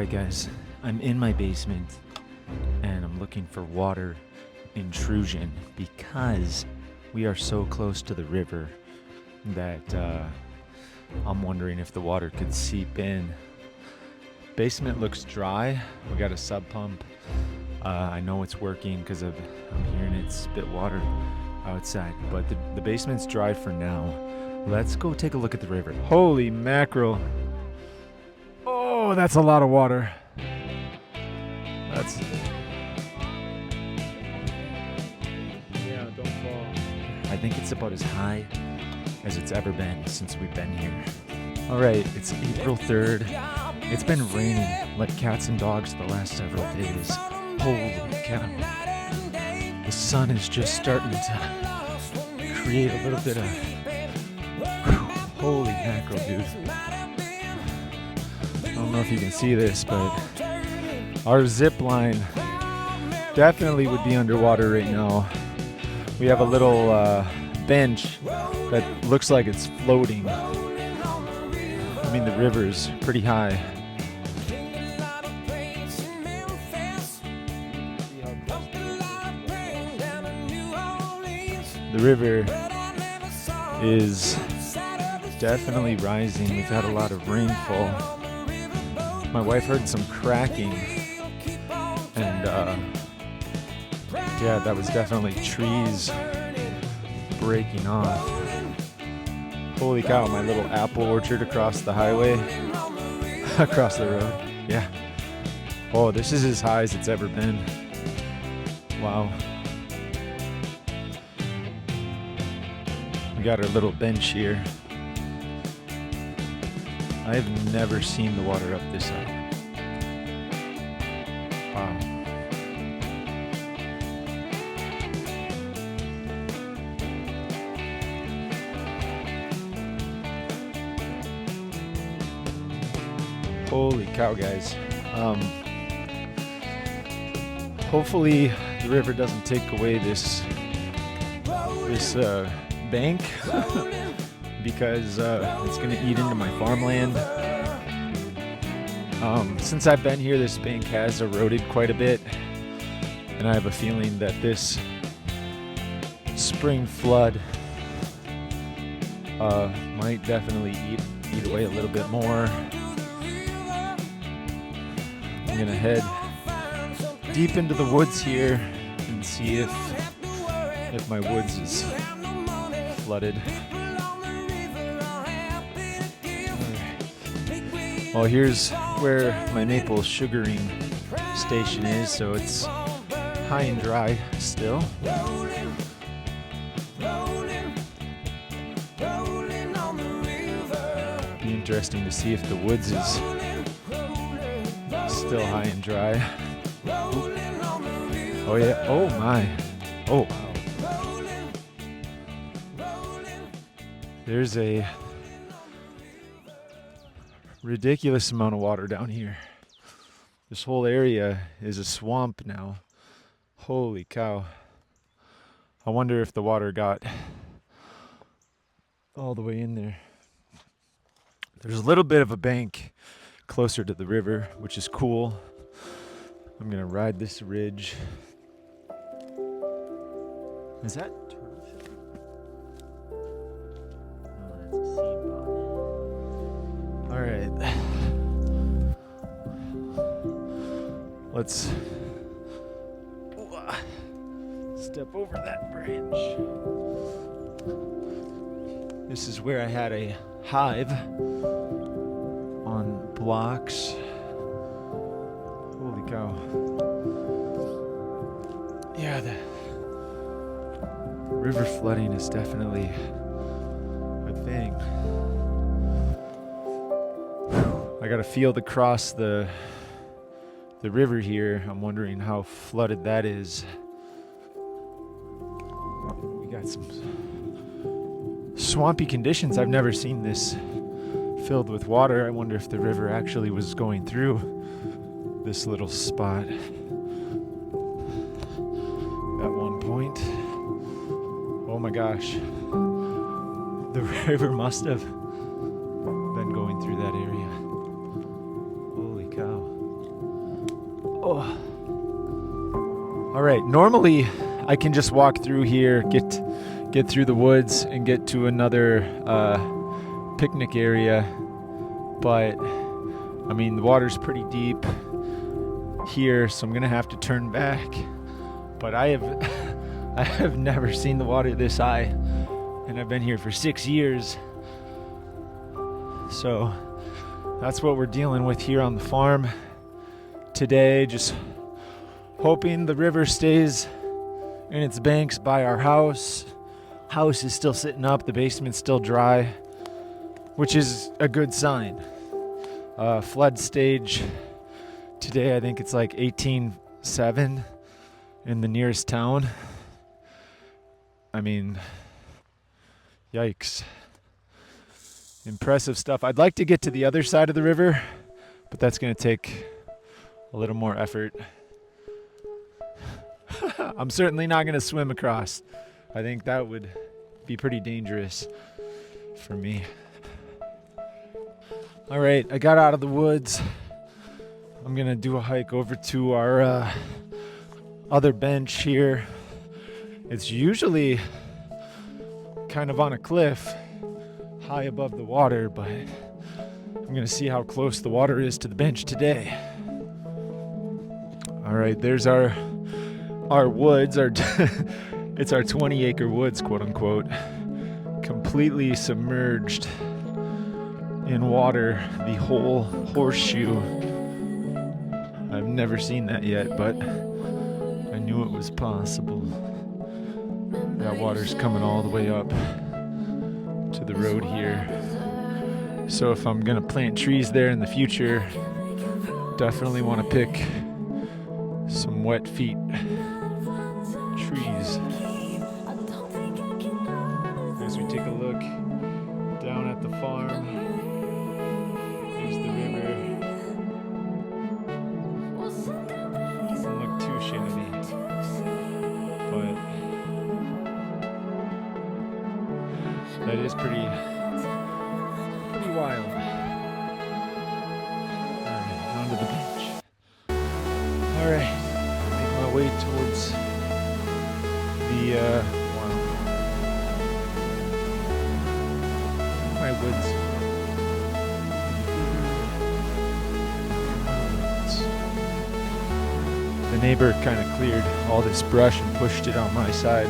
Alright guys, I'm in my basement and I'm looking for water intrusion because we are so close to the river that I'm wondering if the water could seep in. Basement looks dry. We got a sub pump. I know it's working because I'm hearing it spit water outside, but the basement's dry for now. Let's go take a look at the river. Holy mackerel. Oh, that's a lot of water. Yeah, don't fall. I think it's about as high as it's ever been since we've been here. Alright, it's April 3rd. It's been raining like cats and dogs the last several days. Holy cow. The sun is just starting to create a little bit of... Holy mackerel, dude. I don't know if you can see this, but our zip line definitely would be underwater right now. We have a little bench that looks like it's floating. I mean, the river's pretty high. The river is definitely rising. We've had a lot of rainfall. My wife heard some cracking, and yeah, that was definitely trees breaking off. Holy cow, my little apple orchard across the highway, across the road, yeah. Oh, this is as high as it's ever been. Wow. We got our little bench here. I've never seen the water up this high. Wow. Holy cow, guys. Hopefully the river doesn't take away this bank because it's going to eat into my farmland. Since I've been here, this bank has eroded quite a bit, and I have a feeling that this spring flood might definitely eat away a little bit more. I'm going to head deep into the woods here and see if my woods is flooded. Well, here's where my maple sugaring station is, so it's high and dry still. Be interesting to see if the woods is still high and dry. Oh yeah, oh my, oh wow. There's a ridiculous amount of water down here. This whole area is a swamp now. Holy cow. I wonder if the water got all the way in there. There's a little bit of a bank closer to the river, which is cool. I'm gonna ride this ridge. Is that turtle shell? No, that's a seed pod. Alright. Let's step over that branch. This is where I had a hive on blocks. Holy cow. Yeah, the river flooding is definitely a thing. I got a field across the river here. I'm wondering how flooded that is. We got some swampy conditions. I've never seen this filled with water. I wonder if the river actually was going through this little spot at one point. Oh my gosh. The river must have been going through that area. Holy cow. Oh. All right, normally I can just walk through here, get through the woods and get to another picnic area, but I mean the water's pretty deep here, so I'm gonna have to turn back. But I have never seen the water this high, and I've been here for 6 years. So that's what we're dealing with here on the farm today. Just hoping the river stays in its banks by our house. House is still sitting up, the basement's still dry, which is a good sign. Flood stage today, I think it's like 18.7 in the nearest town. I mean, yikes. Impressive stuff. I'd like to get to the other side of the river, but that's going to take a little more effort. I'm certainly not going to swim across. I think that would be pretty dangerous for me. All right, I got out of the woods. I'm going to do a hike over to our other bench here. It's usually kind of on a cliff high above the water, but I'm going to see how close the water is to the bench today. All right, there's our woods, it's our 20-acre woods, quote unquote, completely submerged in water, the whole horseshoe. I've never seen that yet, but I knew it was possible. That water's coming all the way up to the road here. So if I'm gonna plant trees there in the future, definitely want to pick some wet feet trees. As we take a look down at the farm, there's the river. Doesn't look too shabby, but that is pretty wild. Alright, onto the beach. Alright, make my way towards the my woods. The neighbor kind of cleared all this brush and pushed it on my side.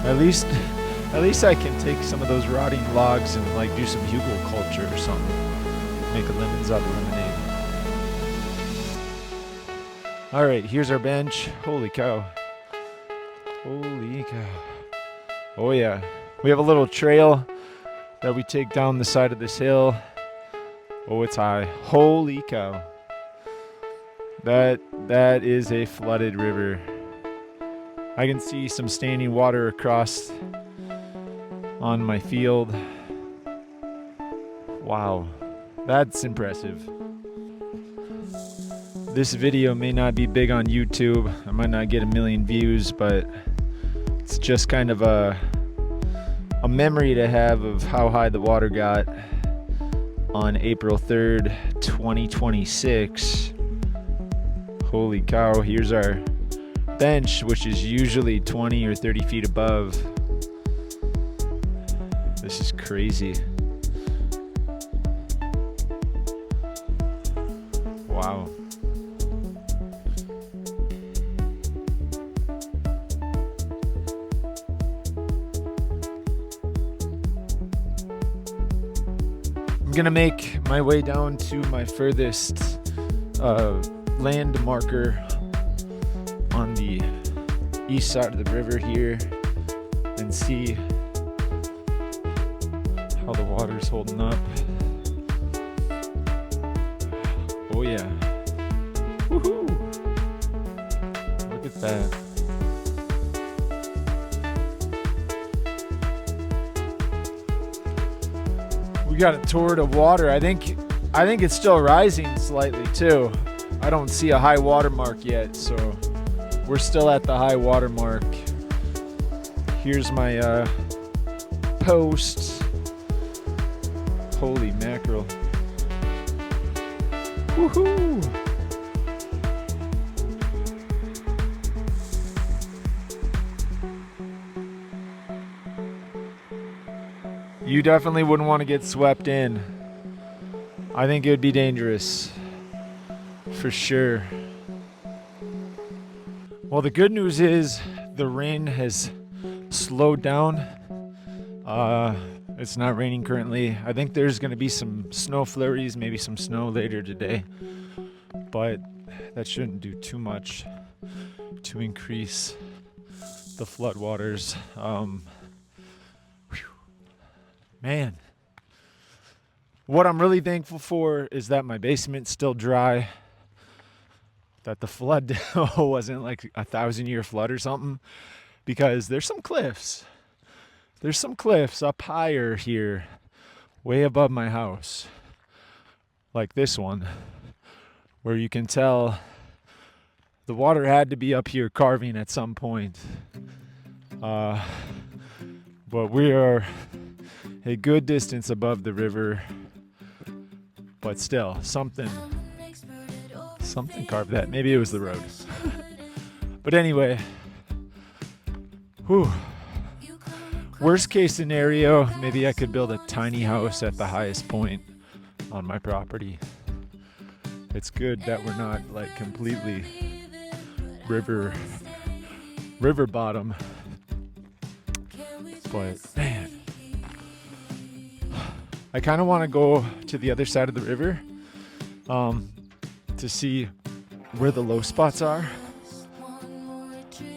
At least I can take some of those rotting logs and like do some hugel culture or something. Make a lemons out of lemonade. All right, here's our bench. Holy cow. Holy cow. Oh yeah. We have a little trail that we take down the side of this hill. Oh, it's high. Holy cow. That is a flooded river. I can see some standing water across on my field. Wow, that's impressive. This video may not be big on YouTube. I might not get 1 million views, but it's just kind of a memory to have of how high the water got on April 3rd, 2026. Holy cow, here's our bench, which is usually 20 or 30 feet above. This is crazy. Wow. I'm gonna make my way down to my furthest land marker on the east side of the river here and see how the water's holding up. Oh yeah. Woohoo! Look at that. We got a torrent of water. I think it's still rising slightly too. I don't see a high water mark yet, so we're still at the high water mark. Here's my post. Holy mackerel. Woohoo! You definitely wouldn't want to get swept in. I think it would be dangerous. For sure. Well, the good news is the rain has slowed down. It's not raining currently. I think there's going to be some snow flurries, maybe some snow later today. But that shouldn't do too much to increase the floodwaters. Man, what I'm really thankful for is that my basement's still dry, that the flood wasn't like a 1,000-year flood or something, because there's some cliffs. There's some cliffs up higher here, way above my house, like this one, where you can tell the water had to be up here carving at some point. But we are a good distance above the river, but still, something carved that. Maybe it was the road. But anyway, whew. Worst case scenario, maybe I could build a tiny house at the highest point on my property. It's good that we're not like completely river bottom. But man, I kind of want to go to the other side of the river to see where the low spots are,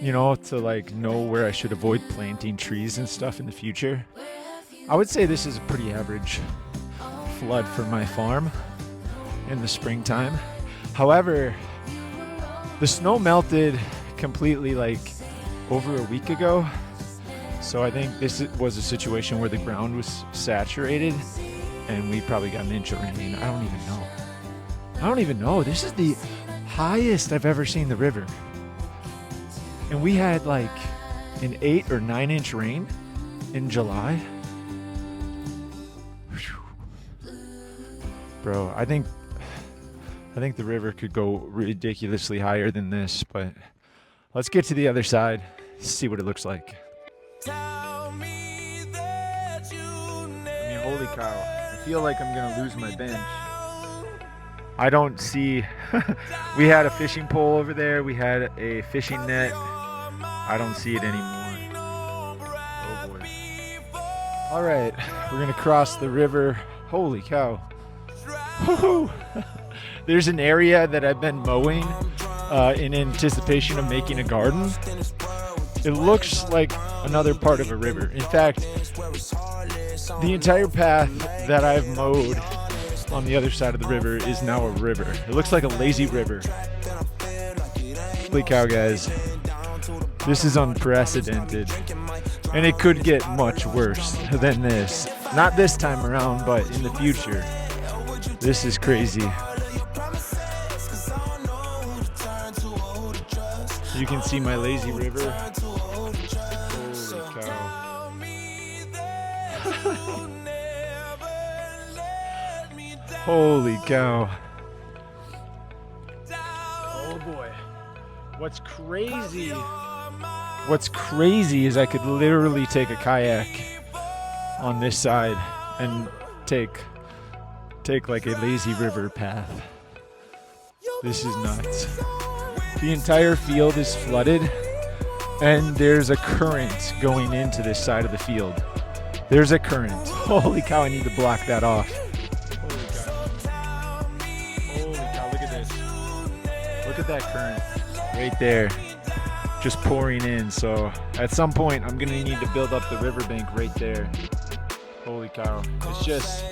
you know, to like know where I should avoid planting trees and stuff in the future. I would say this is a pretty average flood for my farm in the springtime. However, the snow melted completely like over a week ago. So I think this was a situation where the ground was saturated and we probably got an inch of rain. I don't even know. This is the highest I've ever seen the river. And we had like an 8 or 9 inch rain in July. Bro, I think the river could go ridiculously higher than this, but let's get to the other side, see what it looks like. I mean, holy cow. I feel like I'm gonna lose my bench. I don't see, we had a fishing pole over there, we had a fishing net. I don't see it anymore. Oh boy. All right, we're gonna cross the river. Holy cow. Woo-hoo. There's an area that I've been mowing in anticipation of making a garden. It looks like another part of a river. In fact, the entire path that I've mowed on the other side of the river is now a river. It looks like a lazy river. Holy cow, guys. This is unprecedented. And it could get much worse than this. Not this time around, but in the future. This is crazy. You can see my lazy river. Holy cow. Holy cow. Oh boy. What's crazy is I could literally take a kayak on this side and take like a lazy river path. This is nuts. The entire field is flooded and there's a current going into this side of the field. There's a current. Holy cow, I need to block that off. Holy cow, look at this. Look at that current right there. Just pouring in. So at some point I'm gonna need to build up the riverbank right there. Holy cow. It's just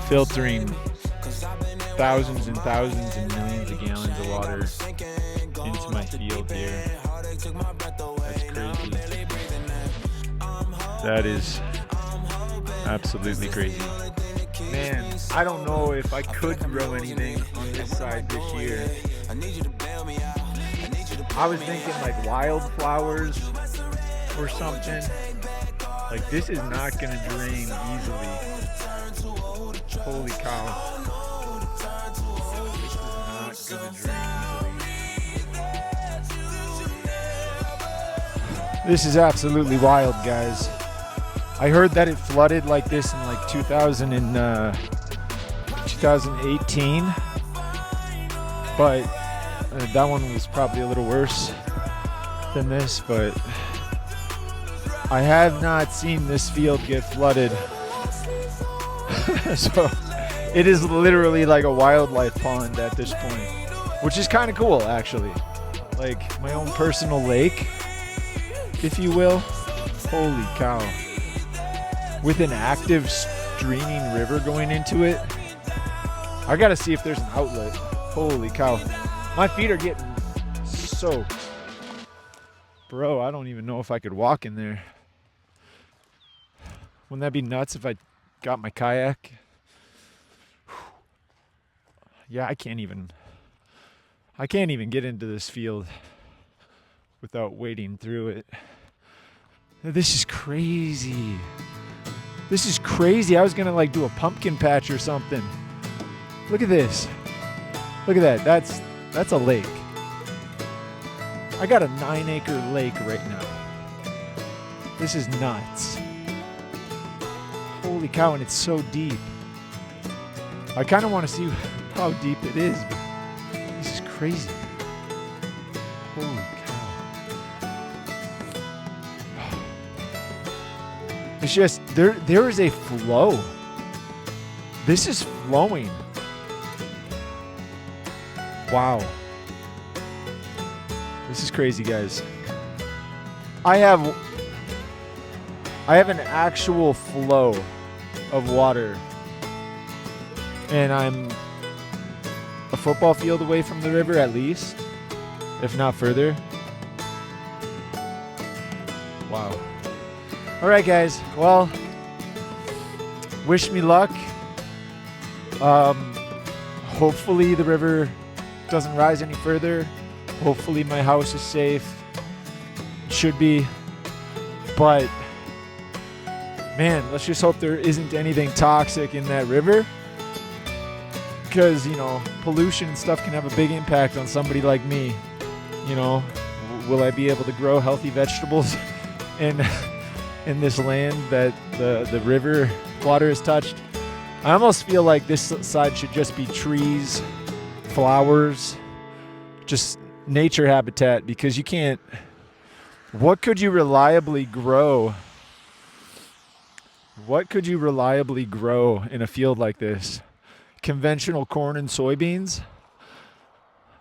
filtering thousands and thousands and millions of gallons of water into my field here. That's crazy. That is absolutely crazy. Man, I don't know if I could grow anything on this side this year. I was thinking like wildflowers or something. Like this is not gonna drain easily. Holy cow. This is absolutely wild, guys. I heard that it flooded like this in like 2018, but that one was probably a little worse than this, but I have not seen this field get flooded. So it is literally like a wildlife pond at this point, which is kind of cool, actually. Like my own personal lake, if you will. Holy cow. With an active streaming river going into it. I gotta see if there's an outlet. Holy cow. My feet are getting soaked. Bro, I don't even know if I could walk in there. Wouldn't that be nuts if I got my kayak? Yeah, I can't even get into this field without wading through it. This is crazy. This is crazy. I was gonna like do a pumpkin patch or something. Look at this. Look at that. That's a lake. I got a 9-acre lake right now. This is nuts. Holy cow, and it's so deep. I kind of want to see how deep it is, but this is crazy. Holy cow. It's just, there is a flow. This is flowing. Wow. This is crazy, guys. I have an actual flow of water, and I'm a football field away from the river at least, if not further. Wow. All right, guys. Well, wish me luck. Hopefully the river doesn't rise any further. Hopefully my house is safe. Should be. But man, let's just hope there isn't anything toxic in that river, because, you know, pollution and stuff can have a big impact on somebody like me. You know, will I be able to grow healthy vegetables in this land that the river water has touched? I almost feel like this side should just be trees, flowers, just nature habitat, because you can't. What could you reliably grow? What could you reliably grow in a field like this? Conventional corn and soybeans?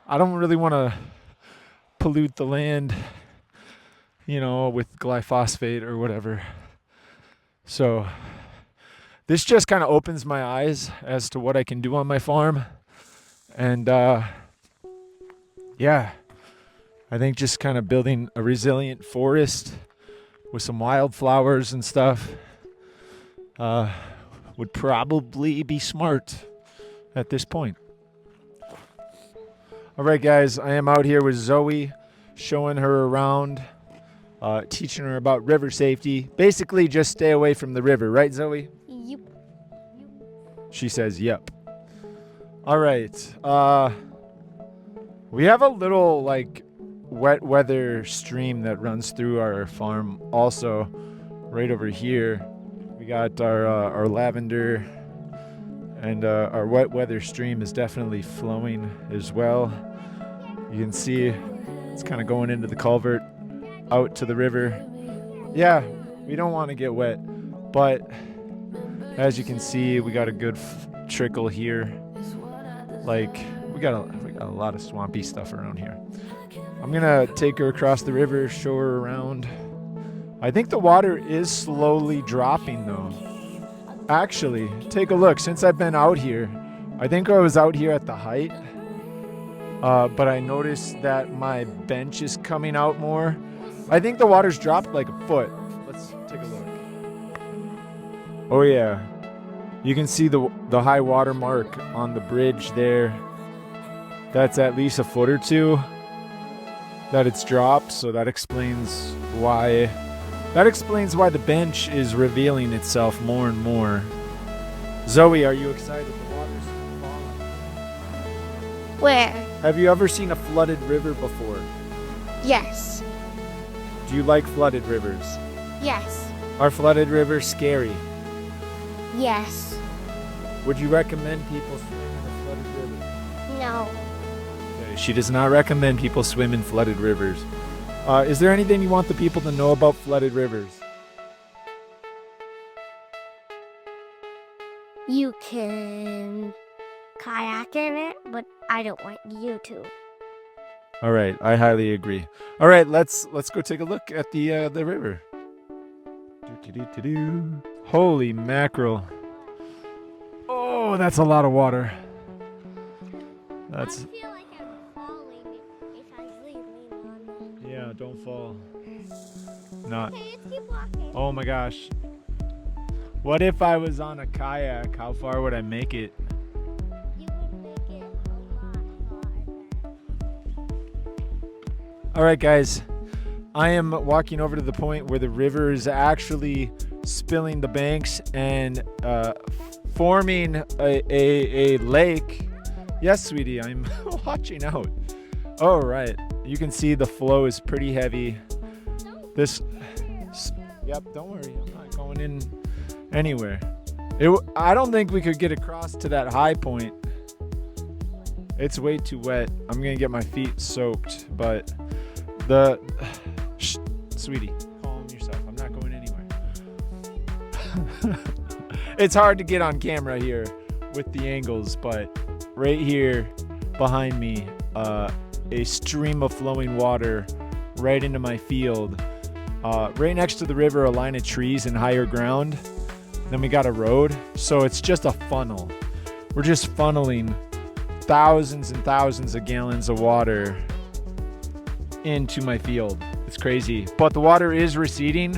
I don't really want to pollute the land, you know, with glyphosate or whatever. So this just kind of opens my eyes as to what I can do on my farm. And yeah, I think just kind of building a resilient forest with some wildflowers and stuff would probably be smart at this point. All right, guys, I am out here with Zoe, showing her around, teaching her about river safety. Basically, just stay away from the river, right, Zoe? Yep. She says, yep. All right. We have a little, like, wet weather stream that runs through our farm also, right over here. We got our lavender, and our wet weather stream is definitely flowing as well. You can see it's kind of going into the culvert out to the river. Yeah, we don't want to get wet, but as you can see, we got a good trickle here. Like, we got a lot of swampy stuff around here. I'm gonna take her across the river, show her around. I think the water is slowly dropping though. Actually, take a look. Since I've been out here, I think I was out here at the height, but I noticed that my bench is coming out more. I think the water's dropped like a foot. Let's take a look. Oh yeah, you can see the high water mark on the bridge there. That's at least a foot or two that it's dropped, so that explains why. That explains why the bench is revealing itself more and more. Zoe, are you excited the water's falling? Where? Have you ever seen a flooded river before? Yes. Do you like flooded rivers? Yes. Are flooded rivers scary? Yes. Would you recommend people swim in a flooded river? No. Okay, she does not recommend people swim in flooded rivers. Is there anything you want the people to know about flooded rivers? You can kayak in it, but I don't want you to. All right, I highly agree. All right, let's go take a look at the river. Doo-doo-doo-doo-doo. Holy mackerel! Oh, that's a lot of water. That's I feel like I'm falling if I lean on it. yeah. Don't fall. Not. Okay, let's keep walking. Oh my gosh. What if I was on a kayak? How far would I make it? You would make it a lot farther. All right, guys. I am walking over to the point where the river is actually spilling the banks and forming a lake. Yes, sweetie, I'm watching out. All right. You can see the flow is pretty heavy. Yep, don't worry. I'm not going in anywhere. I don't think we could get across to that high point. It's way too wet. I'm gonna get my feet soaked, but sweetie, calm yourself. I'm not going anywhere. It's hard to get on camera here with the angles, but right here behind me, a stream of flowing water right into my field. Right next to the river, a line of trees and higher ground. Then we got a road, so it's just a funnel. We're just funneling thousands and thousands of gallons of water into my field. It's crazy, but the water is receding,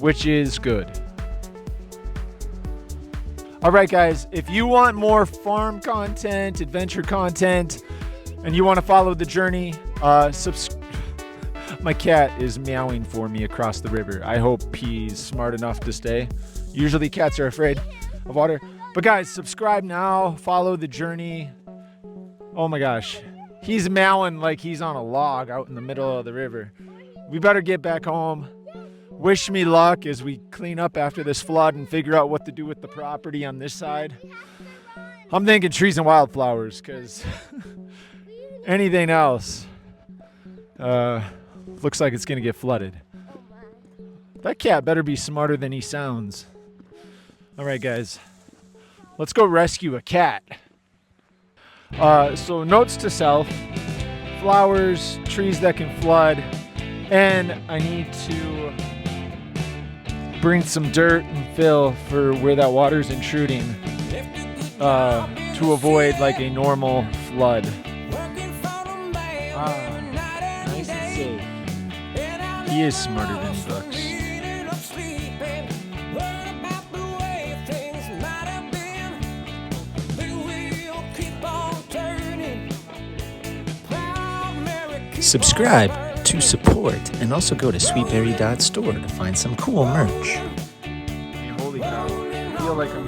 which is good. All right, guys, if you want more farm content, adventure content, and you want to follow the journey, my cat is meowing for me across the river. I hope he's smart enough to stay. Usually cats are afraid of water. But guys, subscribe now, follow the journey. Oh my gosh. He's meowing like he's on a log out in the middle of the river. We better get back home. Wish me luck as we clean up after this flood and figure out what to do with the property on this side. I'm thinking trees and wildflowers, because anything else looks like it's going to get flooded. That cat better be smarter than he sounds. All right, guys. Let's go rescue a cat. So notes to self. Flowers, trees that can flood. And I need to bring some dirt and fill for where that water's intruding to avoid like a normal flood. Nice and safe. He is smarter than he looks. Subscribe to support and also go to sweetberry.store to find some cool merch. Holy cow. I feel like I'm